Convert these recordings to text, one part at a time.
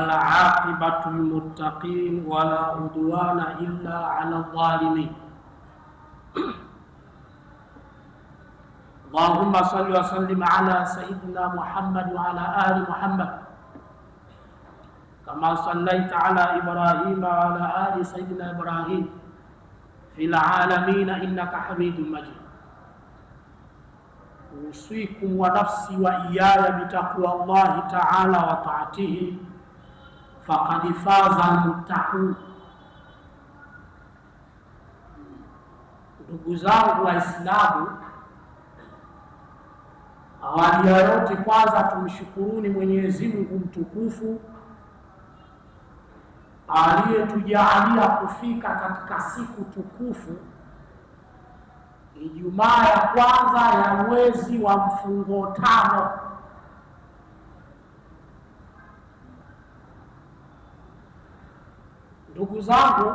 والعاقبة للمتقين ولا عدوان إلا على الظالمين. اللهم صل وسلم على سيدنا محمد وعلى آل محمد كما صليت على إبراهيم وعلى آل سيدنا إبراهيم في العالمين إنك حميد مجيد. أوصيكم ونفسي وإياي بتقوى الله تعالى وطاعته فقد فاز المتقون. Ndugu zangu Waislamu, awali ya yote kwanza tumshukuruni Mwenyezi Mungu mtukufu aliyetujalia kufika katika siku tukufu, Ijumaa ya kwanza ya mwezi wa mfungo 5. Ndugu zangu,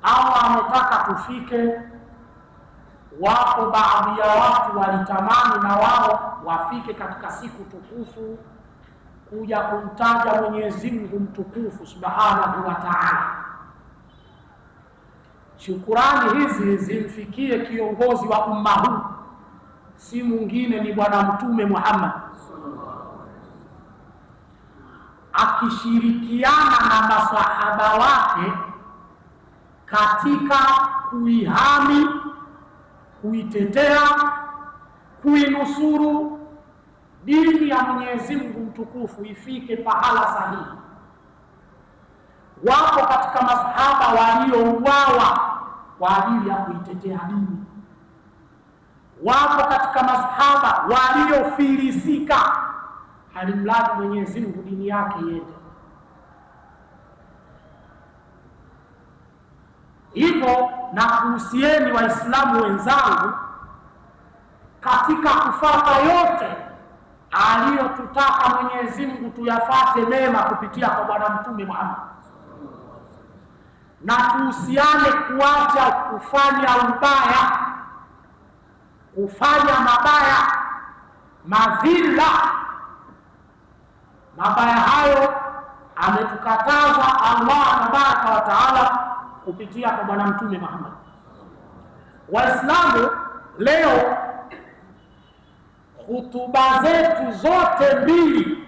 Allah ametaka tufike. Wapo baadhi ya watu walitamani na wao wafike katika siku tukufu kuja kumtaja Mwenyezi Mungu mtukufu Subhanahu wa Ta'ala. Shukurani hizi zimfikie kiongozi wa umma huu, si mwingine ni Bwana Mtume Muhammad, akishirikiana na masahaba wake katika kuihami, kuitetea, kuinusuru dini ya Mwenyezi Mungu mtukufu ifike pahala sahihi. Wapo katika masahaba waliouawa kwa ajili ya kuitetea dini. Wapo katika masahaba waliofilisika halimradi Mwenyezi Mungu dini yake iende. Hivyo na kuhusieni Waislamu wenzangu katika kufuata yote aliyotutaka Mwenyezi Mungu tuyafate mema kupitia kwa Bwana Mtume Muhammad, na tuhusiane kuacha kufanya ubaya, kufanya mabaya, madhila. Mabaya hayo ametukataza Allah tabaraka wa taala kupitia kwa Bwana Mtume Muhammad. Waislamu, leo hutuba zetu zote mbili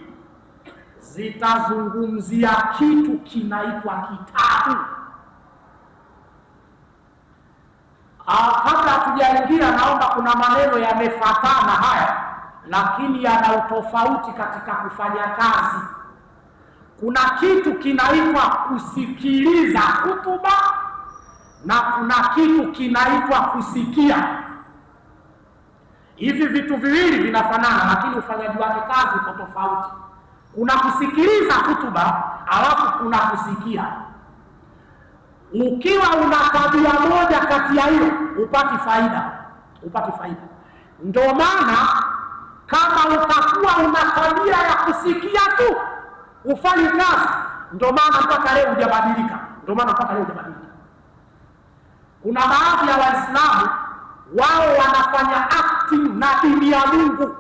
zitazungumzia kitu kinaitwa kitabu. Kabla hatujaingia, naomba, kuna maneno yamefuatana haya, lakini yana utofauti katika kufanya kazi. Kuna kitu kinaitwa kusikiliza hutuba na kuna kitu kinaitwa kusikia. Hivi vitu viwili vinafanana, lakini ufanyaji wake kazi uko tofauti. Kuna kusikiliza hutuba, alafu kuna kusikia. Ukiwa una tabia moja kati ya hiyo, upati faida. Ndio maana kama utakuwa una tabia ya kusikia tu ufanye kazi, ndio maana mpaka leo hujabadilika. Kuna baadhi ya Waislamu wao wanafanya acting na dini ya Mungu,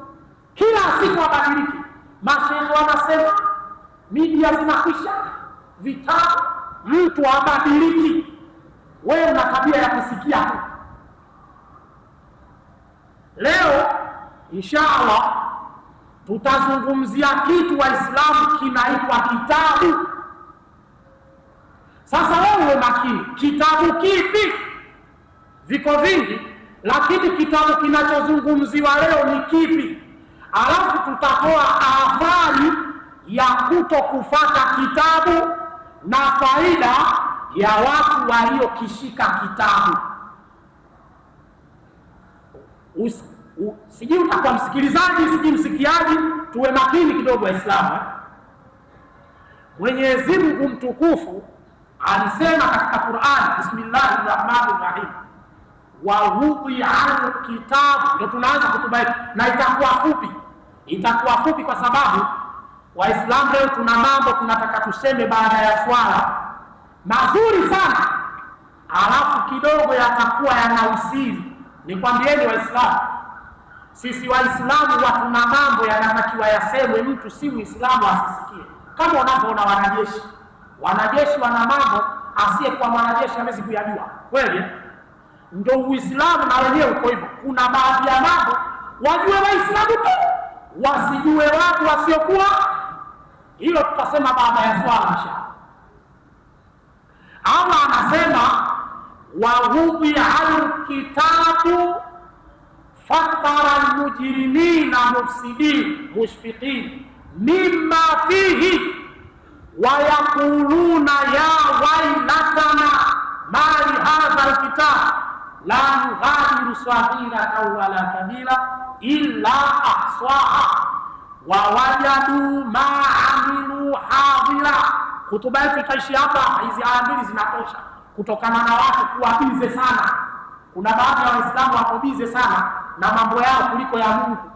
kila siku wabadiliki. Mashehe wanasema, media zinakwisha, vitabu, mtu abadiliki. Wewe una tabia ya kusikia tu. Leo inshallah tutazungumzia kitu Waislamu kinaitwa kitabu. Sasa wewe makini, kitabu kipi? Viko vingi, lakini kitabu kinachozungumziwa leo ni kipi? Alafu tutatoa athari ya kuto kufuata kitabu na faida ya watu waliokishika kitabu. Sijui utakuwa msikilizaji, sijui msikiaji. Tuwe makini kidogo Waislamu. Mwenyezi Mungu mtukufu alisema katika Qur'an, Bismillahirrahmanirrahim, wa wudhi'al kitabu. Ndio tunaanza kutuba yetu, na itakuwa fupi kwa sababu Waislamu leo tuna mambo tunataka tuseme baada ya swala mazuri sana, alafu kidogo yatakuwa yana usiri. Nikwambieni Waislamu, sisi Waislamu tuna mambo yanatakiwa yasemwe, mtu si Muislamu asisikie. Kama unavyoona wanajeshi wana mambo asiyekuwa mwanajeshi hawezi kuyajua, kweli? Ndio Uislamu na wenyewe uko hivyo. Kuna baadhi ya mambo wajue Waislamu tu, wasijue watu wasiokuwa. Hilo tutasema baada ya swala inshallah. Allah anasema wahudhi alkitabu fatara almujrimina mufsidin mushfiqin mimma fihi wayakuluna ya wailatana mali hadha alkitab la yughadiru saghiratan wala kabira illa ahsaha wa wajadu ma amilu hadira. Hutuba yetu itaishi hapa. Hizi aya mbili zinatosha kutokana na watu kuwa bize sana. Kuna baadhi ya Waislamu wako bize sana na mambo yao kuliko ya Mungu.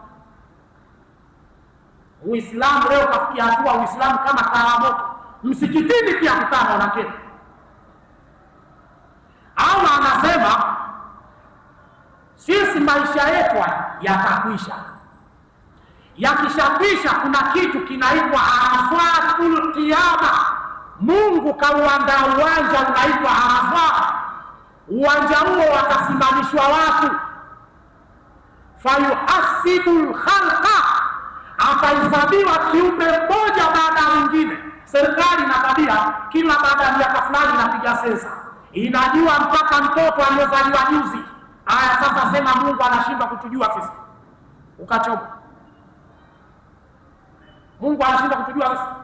Uislamu leo kafikia hatua Uislamu kama karamoto. Msikitini pia kutana wanaketi. Allah anasema sisi maisha yetu yatakwisha. Yakishakwisha kuna kitu kinaitwa Arafatul Qiyama. Mungu kauandaa uwanja unaitwa Arafa. Uwanja huo watasimamishwa watu, fayuhasibul khalqa, atahesabiwa kiumbe mmoja baada ya mwingine. Serikali na tabia kila baada ya miaka fulani inapiga sensa, inajua mpaka mtoto aliyozaliwa juzi. Aya, sasa sema Mungu anashindwa kutujua sisi? Ukachoma. Mungu anashindwa kutujua sisi?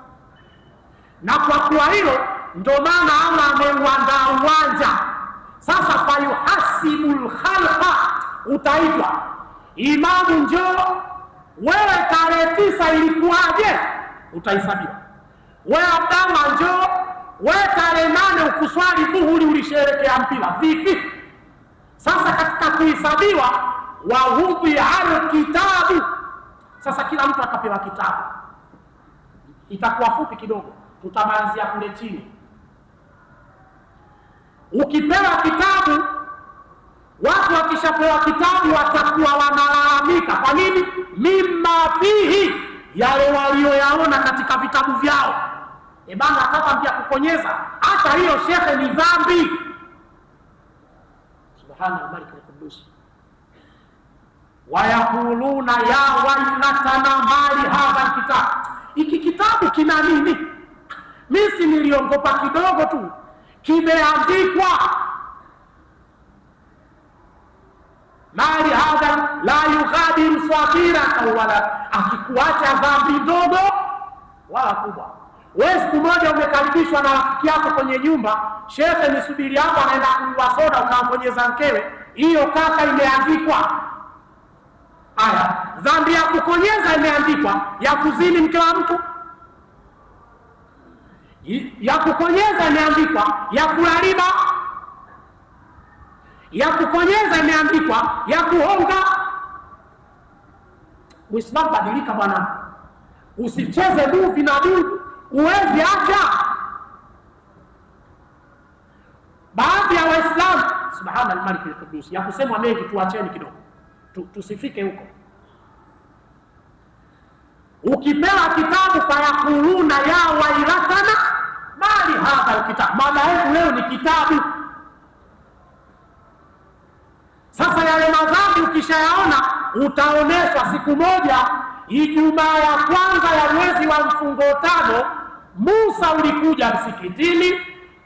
Na kwa kuwa hilo ndio maana Allah ameuandaa uwanja. Sasa fayuhasibul khalqa, utaitwa imamu, njoo wewe, tarehe 9 ilikuwaje? Utahesabiwa. Wewe Abdallah, njoo wewe, tarehe 8 ukuswali dhuhuri ulisherehekea mpira vipi? Sasa katika kuhesabiwa wahudhi alkitabu, sasa kila mtu atapewa kitabu. Itakuwa fupi kidogo, tutamalizia kule chini. Ukipewa kitabu, watu wakishapewa kitabu watakuwa wanalalamika. Kwa nini? Mimma fihi, yale walioyaona katika vitabu vyao. Bana, hata pia kukonyeza hata hiyo shekhe ni dhambi. Subhanallah malik al-Qudus. Wayakuluna ya wailatana mali hadha alkitab. Iki kitabu kina nini? Mimi niliongopa kidogo tu, kimeandikwa mali hadha la yughadiru saghiratan wala, akikuacha dhambi ndogo wala kubwa. Wewe siku moja umekaribishwa na rafiki yako kwenye nyumba, shekhe nisubiri hapo, anaenda kunywa soda, ukamkonyeza mkewe, hiyo kaka imeandikwa. Aya, dhambi ya kukonyeza imeandikwa, ya kuzini mke wa mtu ya kukonyeza imeandikwa, ya kula riba ya kukonyeza imeandikwa, ya kuhonga. Uislamu badilika bwana, usicheze movie na Mungu, uwezi acha. Baadhi ya Waislamu, subhanallah malik al-Qudus, ya kusema mengi tuacheni kidogo, tusifike huko. Ukipewa kitabu fayakuluna ya wailatana mali hadha alkitab, maana yetu leo ni kitabu. Sasa yale madhambi ukishayaona, utaoneshwa siku moja, Ijumaa ya kwanza ya mwezi wa mfungo 5, Musa ulikuja msikitini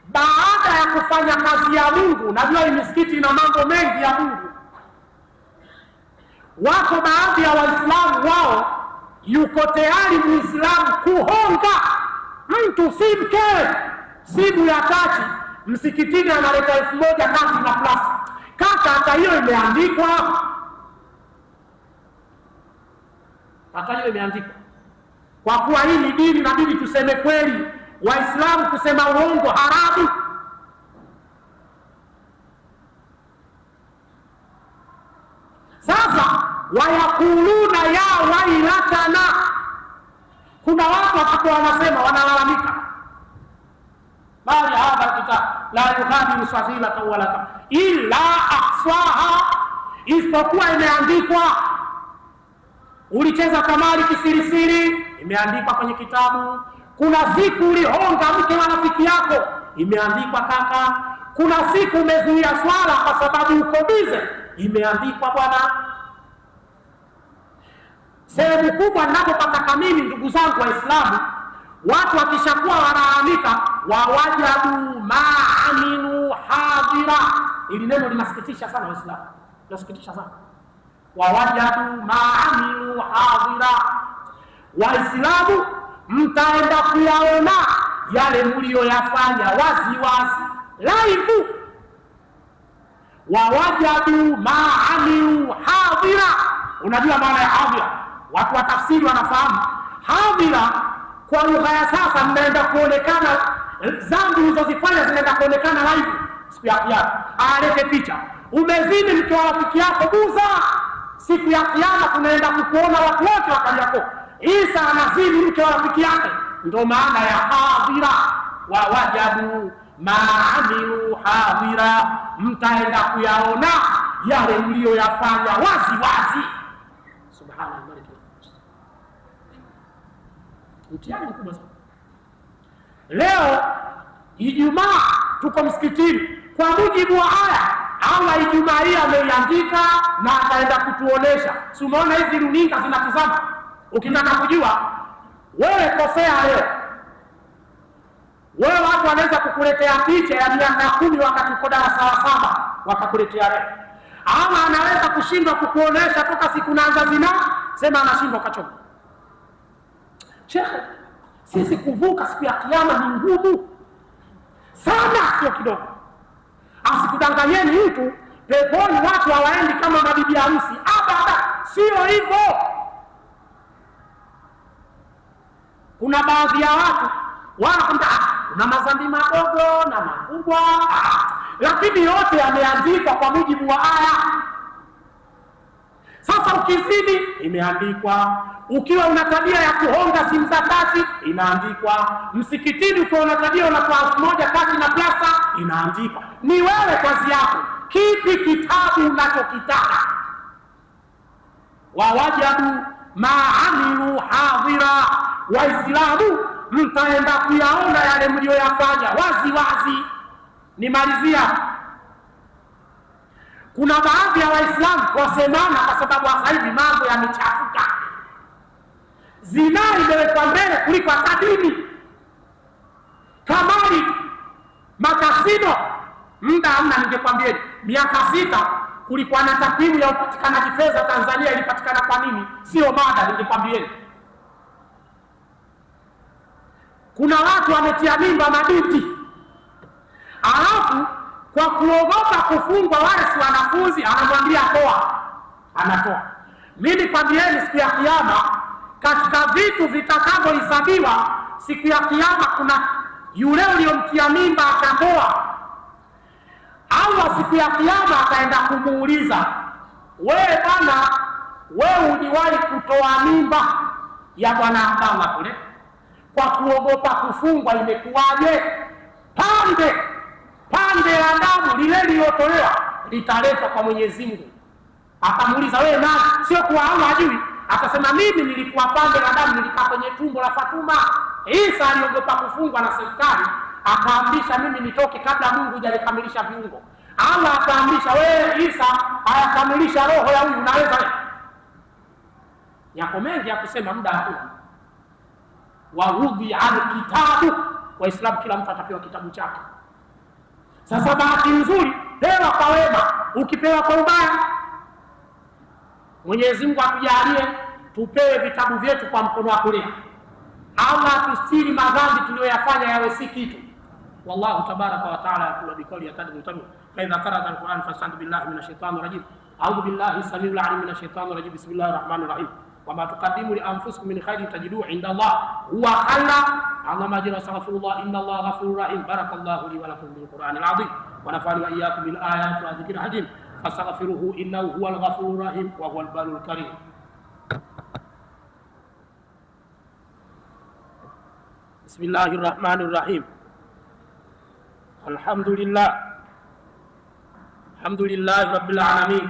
baada ya kufanya kazi ya Mungu. Najua hii misikiti ina mambo mengi ya Mungu. Wako baadhi ya Waislamu wao yuko tayari Muislamu kuhonga mtu, si mkewe, simu ya kati msikitini analeta 1000 kati na plus. Kaka, hata hiyo imeandikwa. Hata hiyo imeandikwa. Kwa kuwa hii ni dini, na dini tuseme kweli. Waislamu kusema uongo haramu. Sasa wayakuluna ya wailatana, kuna watu watakuwa wanasema, wanalalamika, bali hadha kitab la yughadiru saghiratan wala kabira illa ahsaha, isipokuwa imeandikwa. Ulicheza kamari kisirisiri, imeandikwa kwenye kitabu. Kuna siku ulihonga mke wa rafiki yako, imeandikwa kaka. Kuna siku umezuia swala kwa sababu uko bize, imeandikwa bwana. Sehemu kubwa ninapopata mimi, ndugu zangu Waislamu, watu wakishakuwa wanaamika wawajadu maaminu hadhira. Ili neno linasikitisha sana Waislamu, linasikitisha sana. Wawajadu maaminu hadhira. Waislamu mtaenda kuyaona yale mlioyafanya wazi wazi, live. Wawajadu maaminu hadhira. Unajua maana ya hadhira? Watu wa tafsiri wanafahamu hadhira. Kwa lugha ya sasa, mnaenda kuonekana dhambi ulizozifanya zinaenda kuonekana live siku ya Kiyama. Alete picha, umezini mke wa rafiki yako Buza, siku ya Kiyama tunaenda kukuona watu wote wakaliako Isa anazini mke wa rafiki yake. Ndio maana ya hadhira. Wawajadu maamilu hadhira, mtaenda kuyaona yale mlioyafanya wazi wazi. Subhanallah. Mtihani mkubwa sana. Leo Ijumaa tuko msikitini, kwa mujibu wa aya Allah Ijumaa hii ameiandika na ataenda kutuonesha. Si umeona hizi runinga zinatizama? Ukitaka kujua wewe kosea leo, wewe watu wanaweza kukuletea picha ya miaka 10 wakati uko darasa la 7 wakakuletea leo. Ama anaweza kushindwa kukuonesha toka siku naanza zina, sema anashindwa kachoma. Shekhe, sisi kuvuka siku ya Kiyama ni ngumu sana, sio kidogo. Asikudanganyeni mtu peponi watu hawaendi kama mabibi harusi. Abada, sio hivyo. Kuna baadhi ya watu wanakwambia kuna madhambi madogo na makubwa, lakini yote yameandikwa kwa mujibu wa aya. Sasa ukizidi imeandikwa, ukiwa una tabia ya kuhonga simu za kati inaandikwa, msikitini ukiwa una tabia unatoa 1000 kati na plasta inaandikwa. Ni wewe kazi yako, kipi kitabu unachokitaka. Wawajadu maamilu hadhira. Waislamu mtaenda kuyaona yale mlioyafanya wazi wazi. Nimalizia, kuna baadhi ya Waislamu wasemana kwa sababu sasa hivi mambo yamechafuka. Zinaa imewekwa mbele kuliko hata dini. Kamari, makasino, muda hamna. Ningekwambia miaka 6 kulikuwa na takwimu ya upatikanaji fedha Tanzania ilipatikana kwa nini, sio mada. Ningekwambia kuna watu wametia mimba mabinti, alafu kwa kuogopa kufungwa wale si wanafunzi, anamwambia toa, anatoa. Mimi kwambieni, siku ya Kiyama katika vitu vitakavyohesabiwa siku ya Kiyama kuna yule uliyomtia mimba akatoa. Allah siku ya Kiyama ataenda kumuuliza, wewe bwana, wewe uliwahi kutoa mimba ya bwana Abdallah kule kwa kuogopa kufungwa, imekuwaje? Pande la damu lile lililotolewa litaletwa kwa Mwenyezi Mungu. Akamuuliza, wewe nani? Sio kwa Allah ajui. Akasema, mimi nilikuwa pande la damu, nilikaa kwenye tumbo la Fatuma. Isa aliogopa kufungwa na serikali, akaamrisha mimi nitoke kabla Mungu hajakamilisha viungo. Allah akaamrisha, wewe Isa ayakamilisha roho ya huyu, unaweza wewe. Yako mengi ya kusema, muda hakuna. Warudi al-kitabu. Waislamu kila mtu atapewa kitabu chake. Sasa bahati nzuri, pewa kwa wema, ukipewa kwa ubaya, Mwenyezi Mungu atujalie tupewe vitabu vyetu kwa mkono wa kulia. Allah tustiri madhambi tuliyoyafanya yawe si kitu. Wallahu tabaraka wa taala yaqulu biqawli yatadu tabu. Fa idha qara'ta al-Qur'an fasta'id billahi minash shaitanir rajim. A'udhu billahi samiul 'alim minash shaitanir rajim. Bismillahir rahmanir rahim. Wa ma tuqaddimu li anfusikum min khairin tajiduhu 'inda Allah huwa khayran. Allahumma ajra astaghfirullah inna Allah ghafurur rahim. Barakallahu li wa lakum bil Qur'anil 'azim wa nafa'ani wa iyyakum bil ayati wa dhikril hakim. Fastaghfiruhu innahu huwal ghafurur rahim wa huwal barrul karim. Bismillahirrahmanirrahim. Alhamdulillah rabbil alamin.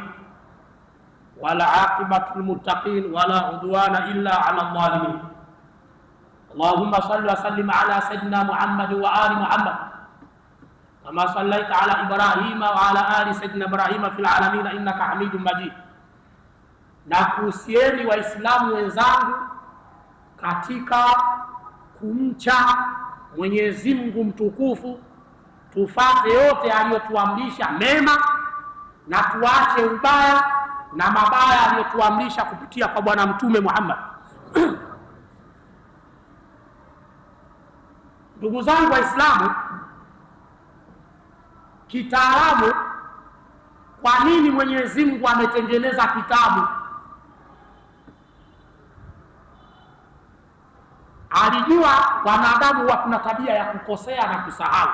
Wal 'aqibatul muttaqin wala udwana illa 'alal zalimin. Allahumma salli wa sallim ala sayyidina Muhammad wa ali Muhammad kama sallaita ala Ibrahim wa ala ali sayyidina Ibrahim fil alamin innaka Hamidum Majid. Na kuhusieni Waislamu wenzangu katika kumcha Mwenyezi Mungu mtukufu, tufate yote aliyotuamrisha mema na tuache ubaya na mabaya aliyotuamrisha kupitia kwa Bwana Mtume Muhammad. Ndugu zangu Waislamu, kitaalamu, kwa nini Mwenyezi Mungu ametengeneza kitabu? Alijua wanadamu wana tabia ya kukosea na kusahau.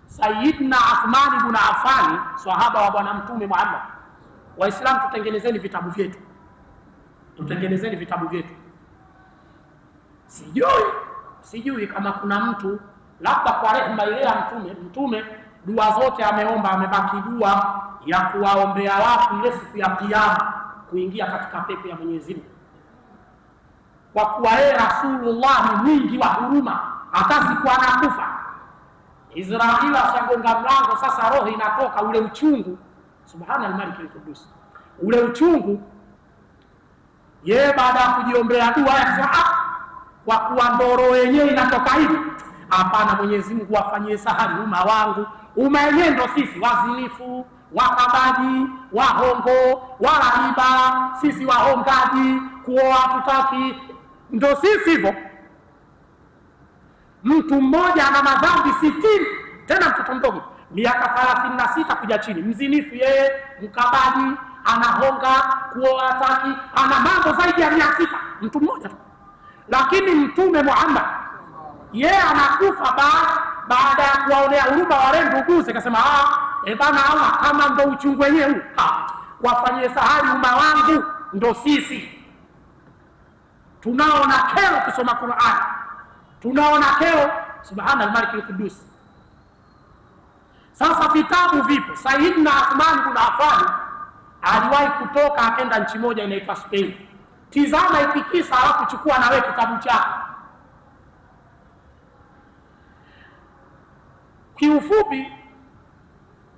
Sayyidina Uthman ibn Affan, sahaba wa Bwana Mtume Muhammad, Waislamu tutengenezeni vitabu vyetu, tutengenezeni vitabu vyetu. Sijui kama kuna mtu labda kwa rehema ile ya mtume dua zote ameomba, amebaki dua ya kuwaombea watu ile siku ya Kiyama kuingia katika pepo ya Mwenyezi Mungu, kwa kuwa yeye Rasulullah ni mwingi wa huruma. Hata siku anakufa Israeli ashagonga mlango, sasa roho inatoka, ule uchungu, subhanal malik al-Qudus, ule uchungu, yeye baada ya kujiombea dua akasema kwa kuwa ndoro yenyewe inatoka hivi, hapana, Mwenyezi Mungu afanyie sahali umma wangu. Umma yenyewe ndo sisi wazinifu, wakabaji, wahongo, wala riba, sisi wahongaji, kuoa tutaki, ndo sisi hivyo. Mtu mmoja ana madhambi 60, tena mtoto mdogo miaka 36 kuja chini, mzinifu yeye, mkabaji, anahonga, kuoa taki, ana mambo zaidi ya 600, mtu mmoja tu. Lakini Mtume Muhammad yeye anakufa baada ya kuwaonea huruma wale nduguze, akasema bana Allah, kama ndo uchungu wenyewe wafanyie sahali umma wangu, ndo sisi tunaona kero kusoma Qur'an, tunaona kero, subhanal malik al-Qudus. Sasa vitabu vipo. Sayyidina Uthman ibn Affan aliwahi kutoka akenda nchi moja inaitwa Spain. Tizama ikikisa, alafu chukua na wewe kitabu chako. Kiufupi,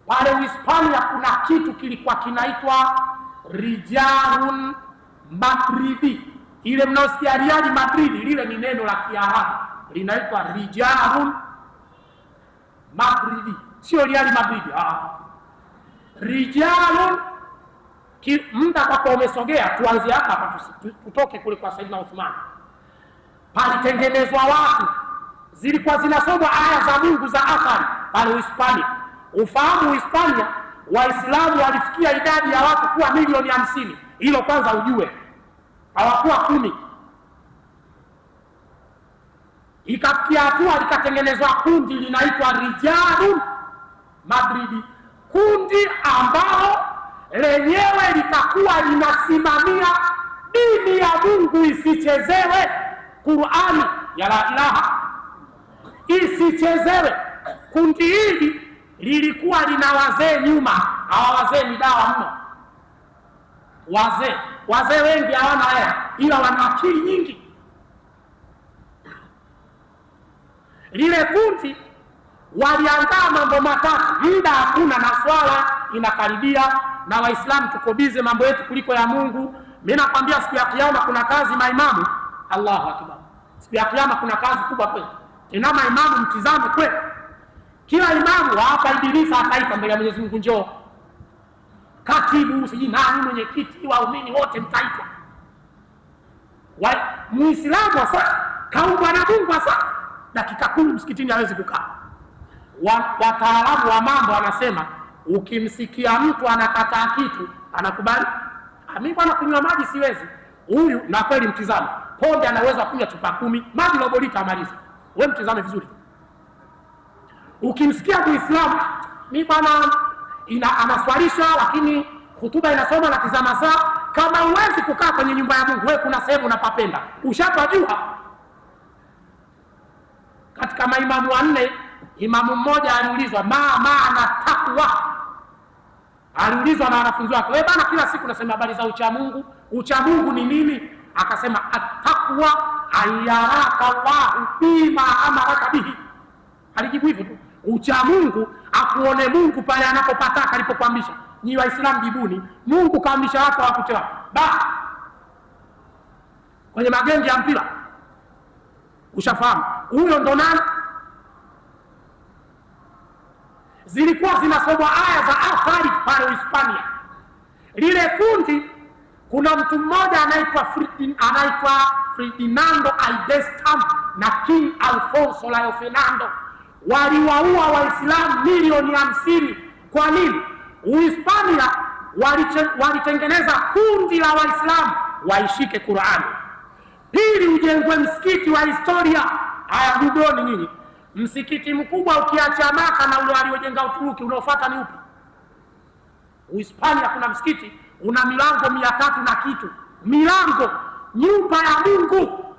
pale Uhispania kuna kitu kilikuwa kinaitwa Rijalun Madridi. Ile mnaosikia Real Madrid, lile ni neno la Kiarabu, linaitwa Rijalun Madridi, sio Real Madrid. Rijalun, muda kwa umesogea, tuanze hapa tutoke kule kwa Sayyidina Uthman. Palitengenezwa watu, zilikuwa zinasomwa aya za Mungu za athari pale Uhispania. Ufahamu Uhispania Waislamu walifikia idadi ya watu kuwa milioni 50. Hilo kwanza ujue, hawakuwa 10. Ikafikia hatua likatengenezwa kundi linaitwa Rijalun Madridi, kundi ambalo lenyewe litakuwa linasimamia dini ya Mungu isichezewe. Qur'ani ya la ilaha isichezewe. Kundi hili lilikuwa lina wazee nyuma. Hawa wazee ni dawa mno. Wazee wengi hawana hela, ila wana akili nyingi. Lile kundi waliandaa mambo matatu. Muda hakuna na swala inakaribia, na Waislamu tuko bize mambo yetu kuliko ya Mungu. Mimi nakwambia siku ya Kiyama kuna kazi maimamu. Allahu akbar. Siku ya Kiyama kuna kazi kubwa kweli. Tena maimamu mtizame kweli. Kila imamu hapa Idrisa ataita mbele ya Mwenyezi Mungu, njoo. Katibu, siji nani, mwenyekiti, waumini wote mtaitwa. Muislamu sasa kaumbwa na Mungu sasa, dakika 10 msikitini hawezi kukaa. Wataalamu wa mambo wanasema ukimsikia mtu anakataa kitu anakubali. Mimi bwana kunywa maji siwezi. Huyu na kweli mtizame. Pombe anaweza kunywa chupa 10, maji robo lita amaliza. Wewe mtizame vizuri. Ukimsikia Muislamu, mimi bwana anaswalisha lakini hutuba inasoma na tizama saa, kama huwezi kukaa kwenye nyumba ya Mungu, wewe kuna sehemu unapapenda. Ushapajua. Katika maimamu 4, imamu mmoja aliulizwa maana takwa. Aliulizwa na wanafunzi wake, wewe bana kila siku unasema habari za ucha Mungu, ucha Mungu ni nini? Akasema at-taqwa ayaraka Allahu bima amaraka bihi. Alijibu hivyo tu, ucha Mungu, akuone Mungu pale anapopataka, alipokuamrisha. Ni Waislamu jibuni, Mungu kaamrisha watu hawakutoa. Kwenye magenge ya mpira, ushafahamu huyo ndo nani? Zilikuwa zinasomwa aya za athari pale Hispania. Lile kundi, kuna mtu mmoja anaitwa Ferdinando Aidestam na King Alfonso Layo Fernando, waliwaua Waislamu milioni 50. Kwa nini? Uhispania walitengeneza kundi la Waislamu waishike Qur'ani. Pili, ujengwe msikiti wa historia. Haya Dudoni nyinyi, msikiti mkubwa ukiacha Maka na ule waliojenga Uturuki, unaofuata ni upi? Uhispania kuna msikiti una milango 300 na kitu, milango, nyumba ya Mungu,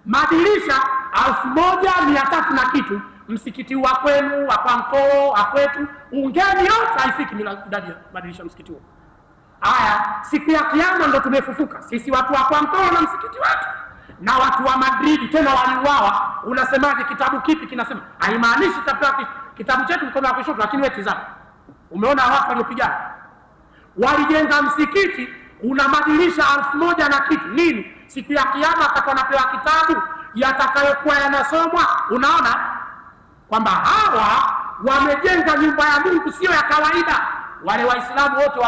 madirisha 1300 na kitu. Msikiti wa kwenu, wa Mtoro, wa kwetu, ungeni yote haifiki idadi ya madirisha msikiti huo. Haya, siku ya Kiyama ndo tumefufuka sisi watu wa Mtoro na msikiti wetu, na watu wa Madrid tena waliuawa. Unasemaje? Kitabu kipi kinasema? Haimaanishi tapewa kitabu chetu mkono wa kushoto, lakini wewe tazama, umeona watu waliopigana, walijenga msikiti una madirisha 1000 na kitu. Nini? Siku ya Kiyama wakati wanapewa kitabu yatakayokuwa yanasomwa, unaona kwamba hawa wamejenga nyumba ya Mungu, sio ya kawaida. Wale Waislamu wote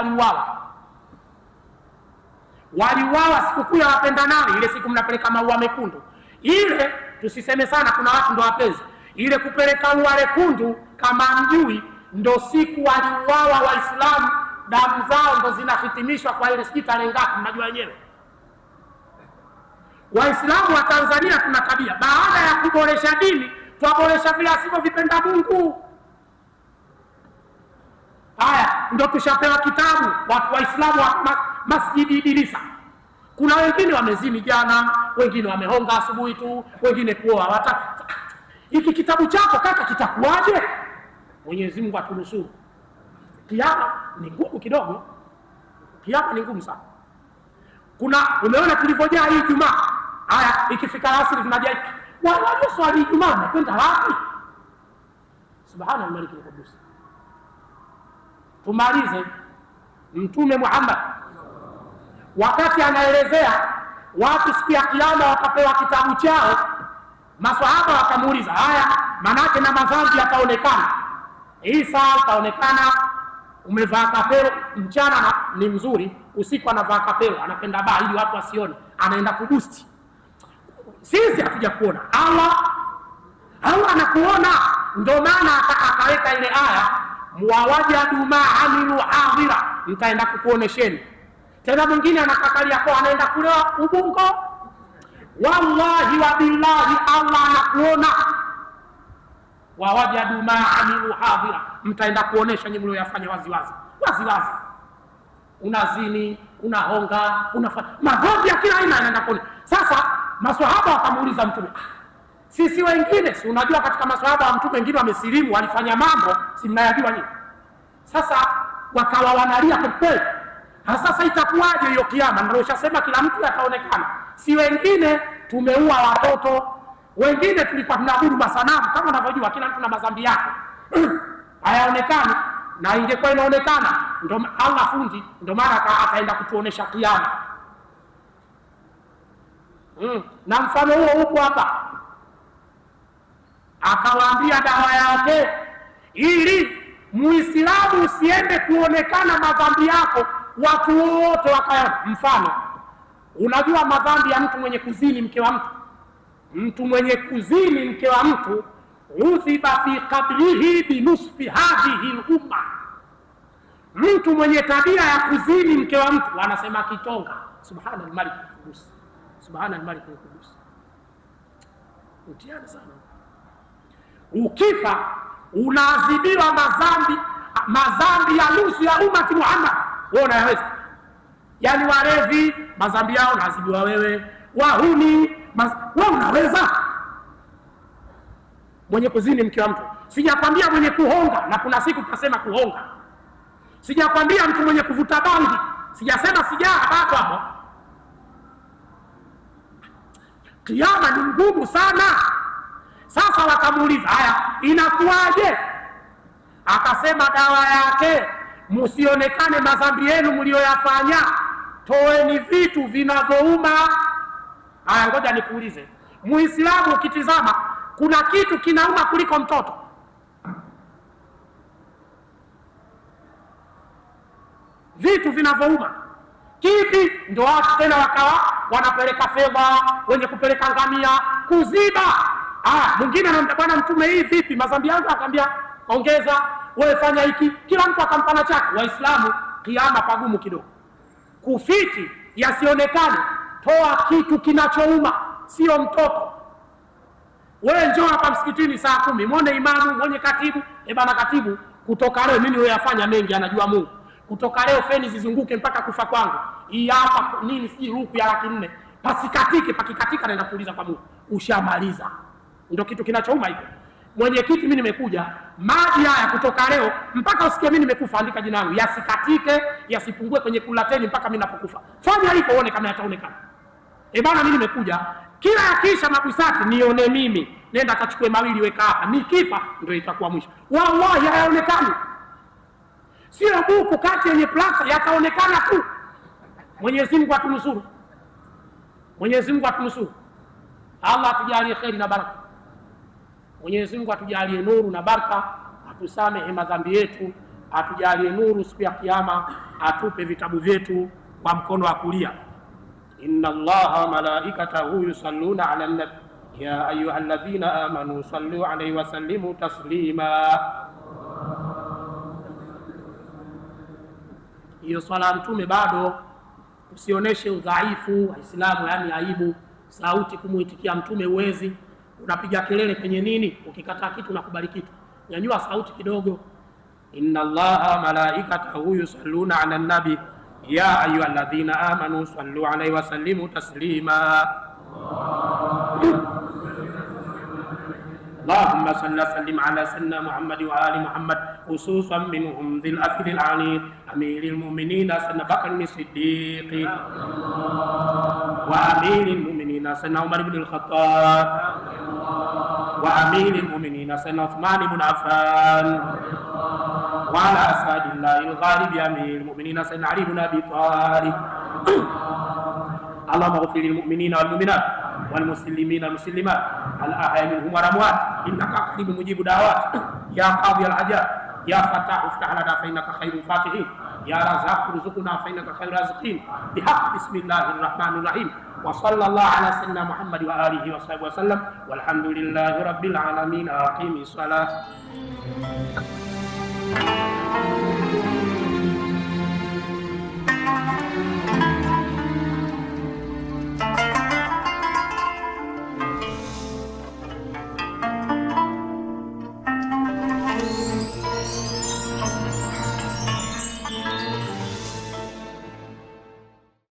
waliuawa sikukuu ya wapendanao. Ile siku mnapeleka maua mekundu ile, tusiseme sana, kuna watu ndo wapenzi. Ile kupeleka ua lekundu, kama mjui, ndo siku waliuawa Waislamu, damu zao ndo zinahitimishwa kwa ile siku tarehe ngapi, mnajua wenyewe. Waislamu wa Tanzania tuna tabia, baada ya kuboresha dini tuaboresha vile asivyovipenda Mungu. Haya, ndo tushapewa kitabu watu Waislamu wa Masjidi Idrisa. Kuna wengine wamezini jana, wengine wamehonga asubuhi tu, wengine kuoa. Hiki kitabu chako kaka kitakuwaje? Mwenyezi Mungu atunusuru. Kiyama ni ngumu kidogo, kiyama ni ngumu sana. Umeona tulivyojaa hii Ijumaa. Haya, ikifika asili tunajua wale swali Ijumaa nakwenda wapi? Subhanallah Malik al-Qudus. Tumalize. Mtume Muhammad wakati anaelezea watu siku ya Kiyama watapewa kitabu chao, maswahaba wakamuuliza, haya manake na madhambi yataonekana? Isa ataonekana umevaa kapelo, mchana ni mzuri, usiku anavaa kapelo, anapenda baa ili watu wasione, anaenda kubusti. Sisi hatuja kuona, Allah anakuona. Ndio maana akaweka ile aya, muwajadu ma amilu hadira, mtaenda kukuonesheni. Tena mwingine anakakalia kwa anaenda kulewa ubungo, wallahi wa billahi Allah anakuona. Wawajadu ma amilu hadira, mtaenda kuonesha nyinyi mlioyafanya wazi wazi. Unazini, unahonga, unafanya madhambi ya kila aina, anaenda kuona. Sasa maswahaba wakamuuliza Mtume, sisi wengine, si unajua katika maswahaba wa Mtume wengine wamesilimu, walifanya mambo si mnayajua nyinyi. Sasa wakawa wanalia kwa kweli. Sasa itakuwaje hiyo Kiyama? Ndio ushasema kila mtu ataonekana. Si wengine tumeua watoto, wengine tulikuwa tunaabudu masanamu, kama unavyojua kila mtu na madhambi yake. Hayaonekani, na ingekuwa inaonekana ndio Allah fundi, ndio maana akaenda kutuonesha Kiyama. Na mfano huo upo hapa. Akawaambia dawa yake, ili Muislamu usiende kuonekana madhambi yako watu wote wakaona. Mfano, unajua madhambi ya mtu mwenye kuzini mke wa mtu mwenye kuzini mke wa mtu, udhiba fi qabrihi bi nusfi hadhihi al-umma. Mtu mwenye tabia ya kuzini mke wa mtu anasema kitonga. Subhanallah Malik al-Qudus. Subhanallah Malik al-Qudus. Utiana sana. Ukifa unaadhibiwa madhambi ya nusu ya umati Muhammad. Wewe unayaweza? Yaani warevi madhambi yao unaadhibiwa wewe, wahuni wewe unaweza? Mwenye kuzini mke wa mtu. Sijakwambia mwenye kuhonga, na kuna siku tutasema kuhonga. Sijakwambia mtu mwenye kuvuta bangi, sijasema sijaa hapo. Kiyama ni ngumu sana. Sasa wakamuuliza, haya inakuwaje? Akasema dawa yake, msionekane madhambi yenu mlioyafanya, toeni vitu vinavyouma. Haya, ngoja nikuulize, Muislamu ukitizama, kuna kitu kinauma kuliko mtoto? Vitu vinavyouma kipi? Ndio watu tena wakawa wanapeleka fedha, wenye kupeleka ngamia kuziba. Mwingine anamwambia bwana Mtume, hii vipi madhambi yangu? Akamwambia ongeza, wewe fanya hiki. Kila mtu akampana chake. Waislamu kiyama pagumu kidogo, kufiti yasionekane. Toa kitu kinachouma, sio mtoto. Wewe njoo hapa msikitini saa 10, muone imamu, mwenye katibu, bana katibu, kutoka leo mimi wewe mengi, anajua Mungu. Kutoka leo feni zizunguke mpaka kufa kwangu. Hii hapa nini, siji ruku ya 400,000. Pasikatike, pakikatika naenda kuuliza kwa Mungu. Ushamaliza. Ndio kitu kinachouma hicho. Mwenyekiti, mimi nimekuja, maji haya kutoka leo mpaka usikie mimi nimekufa, andika jina langu, yasikatike, yasipungue kwenye kulateni mpaka mimi napokufa. Fanya hivyo uone kama yataonekana. Bana mimi nimekuja, kila yakisha mabusati nione mimi, nenda kachukue mawili weka hapa, nikifa ndio itakuwa mwisho. Wallahi hayaonekani. Sio buku kati yenye plasta, yataonekana tu. Mwenyezi Mungu atunusuru. Mwenyezi Mungu atunusuru. Allah atujalie kheri na baraka. Mwenyezi Mungu atujalie nuru na baraka, atusamehe madhambi yetu, atujalie nuru siku ya kiyama, atupe vitabu vyetu kwa mkono wa kulia. Inna Allaha malaikatahu yusalluna ala nabi ya ayyuhalladhina amanu sallu alayhi wa sallimu taslima. Hiyo swala Mtume bado, usioneshe udhaifu Waislamu, yani aibu. Sauti kumuitikia Mtume uwezi, unapiga kelele penye nini? Ukikataa kitu unakubali kitu, nyanyua sauti kidogo. Inna Allaha malaikatahu yusalluna ala nabi ya ayyuhalladhina amanu sallu alayhi wa sallimu taslima. Allahumma salli sallim ala sayyidina Muhammad wa ali Muhammad, khususan minhum dhil afil ali amiril mu'minina sayyidina Bakr as-Siddiq wa amiril mu'minina sayyidina Umar ibn al-Khattab wa amiril mu'minina sayyidina Uthman ibn Affan wa ala asadillahi al-ghalib amiril mu'minina sayyidina Ali ibn Abi Talib. Allahumma ighfir lil mu'minina wal mu'minat wal muslimina wal muslimat al ahya minhum wa amwat innaka qaribun mujibud da'awat ya qadi al hajat ya fatah iftah lana fa innaka khairul fatihin ya razzaq rizqna fa innaka khairur raziqin bihaq bismillahir rahmanir rahim wa sallallahu ala sayyidina Muhammad wa alihi wa sahbihi wa sallam walhamdulillahi rabbil alamin. Aqimis salah.